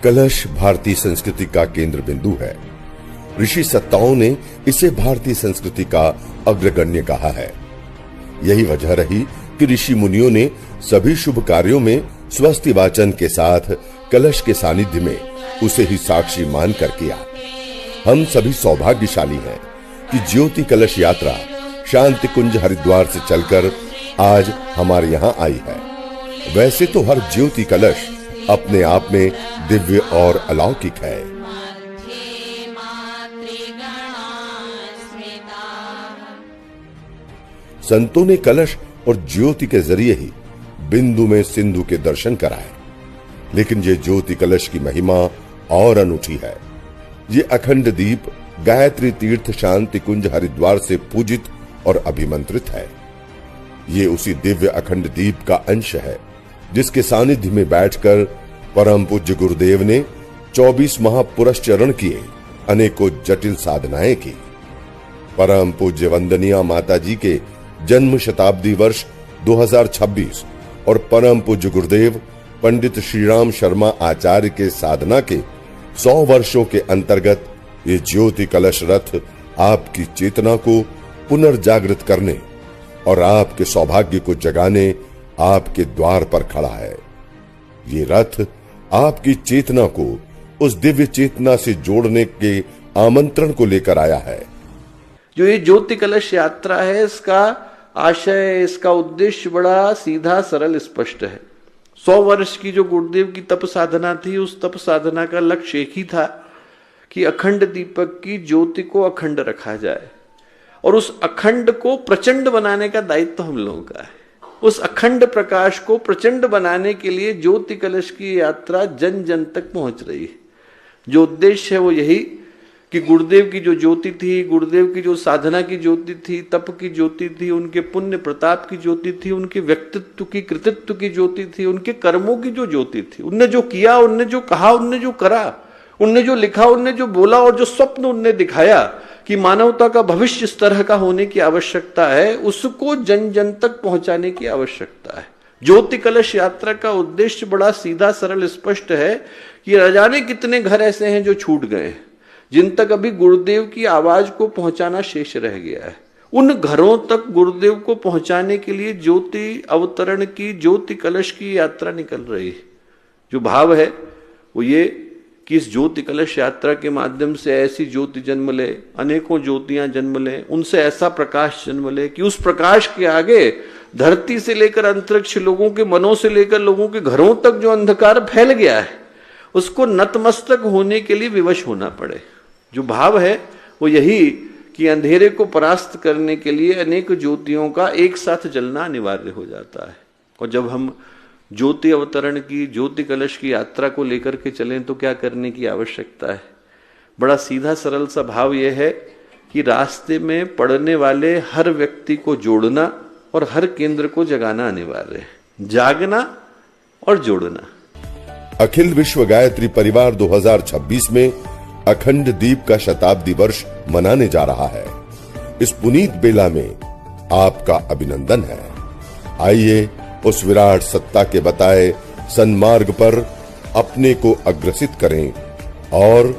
कलश भारतीय संस्कृति का केंद्र बिंदु है। ऋषि सत्ताओं ने इसे भारतीय संस्कृति का अग्रगण्य कहा है। यही वजह रही कि ऋषि मुनियों ने सभी शुभ कार्यों में स्वस्ति वाचन के साथ कलश के सानिध्य में उसे ही साक्षी मानकर किया। हम सभी सौभाग्यशाली हैं कि ज्योति कलश यात्रा शांति कुंज हरिद्वार से चलकर आज हमारे यहाँ आई है। वैसे तो हर ज्योति कलश अपने आप में दिव्य और अलौकिक है। संतों ने कलश और ज्योति के जरिए ही बिंदु में सिंधु के दर्शन कराए, लेकिन ये ज्योति कलश की महिमा और अनूठी है। ये अखंड दीप गायत्री तीर्थ शांति कुंज हरिद्वार से पूजित और अभिमंत्रित है। ये उसी दिव्य अखंड दीप का अंश है जिसके सानिध्य में बैठकर परम पूज्य गुरुदेव ने 24 महापुरश्चरण किए, अनेकों जटिल साधनाएं की। परम पूज्य वंदनीय माता जी के जन्म शताब्दी वर्ष 2026 और परम पूज्य गुरुदेव पंडित श्रीराम शर्मा आचार्य के साधना के 100 वर्षों के अंतर्गत ये ज्योति कलश रथ आपकी चेतना को पुनर्जागृत करने और आपके सौभाग्य को जगाने आपके द्वार पर खड़ा है। ये रथ आपकी चेतना को उस दिव्य चेतना से जोड़ने के आमंत्रण को लेकर आया है। जो ये ज्योति कलश यात्रा है, इसका आशय, इसका उद्देश्य बड़ा सीधा सरल स्पष्ट है। 100 वर्ष की जो गुरुदेव की तप साधना थी, उस तप साधना का लक्ष्य एक ही था कि अखंड दीपक की ज्योति को अखंड रखा जाए, और उस अखंड को प्रचंड बनाने का दायित्व हम लोगों का है। उस अखंड प्रकाश को प्रचंड बनाने के लिए ज्योति कलश की यात्रा जन जन तक पहुंच रही है। जो उद्देश्य है वो यही कि गुरुदेव की जो ज्योति थी, गुरुदेव की जो साधना की ज्योति थी, तप की ज्योति थी, उनके पुण्य प्रताप की ज्योति थी, उनके व्यक्तित्व की कृतित्व की ज्योति थी, उनके कर्मों की जो ज्योति थी, उनने जो किया, उनने जो कहा, उनने जो करा, उनने जो लिखा, उनने जो बोला और जो स्वप्न उनने दिखाया कि मानवता का भविष्य इस तरह का होने की आवश्यकता है, उसको जन जन तक पहुंचाने की आवश्यकता है। ज्योति कलश यात्रा का उद्देश्य बड़ा सीधा सरल स्पष्ट है कि न जाने कितने घर ऐसे हैं जो छूट गए हैं, जिन तक अभी गुरुदेव की आवाज को पहुंचाना शेष रह गया है। उन घरों तक गुरुदेव को पहुंचाने के लिए ज्योति अवतरण की, ज्योति कलश की यात्रा निकल रही है। जो भाव है वो ये कि इस ज्योति कलश यात्रा के माध्यम से ऐसी ज्योति जन्म ले, अनेकों ज्योतियां जन्म ले, उनसे ऐसा प्रकाश जन्म ले कि उस प्रकाश के आगे धरती से लेकर अंतरिक्ष, लोगों के मनों से लेकर लोगों के घरों तक जो अंधकार फैल गया है, उसको नतमस्तक होने के लिए विवश होना पड़े। जो भाव है वो यही कि अंधेरे को परास्त करने के लिए अनेक ज्योतियों का एक साथ जलना अनिवार्य हो जाता है। और जब हम ज्योति अवतरण की, ज्योति कलश की यात्रा को लेकर के चलें तो क्या करने की आवश्यकता है? बड़ा सीधा सरल सा भाव यह है कि रास्ते में पड़ने वाले हर व्यक्ति को जोड़ना और हर केंद्र को जगाना अनिवार्य है। जागना और जोड़ना। अखिल विश्व गायत्री परिवार 2026 में अखंड दीप का शताब्दी वर्ष मनाने जा रहा है। इस पुनीत बेला में आपका अभिनंदन है। आइए उस विराट सत्ता के बताए सन्मार्ग पर अपने को अग्रसित करें और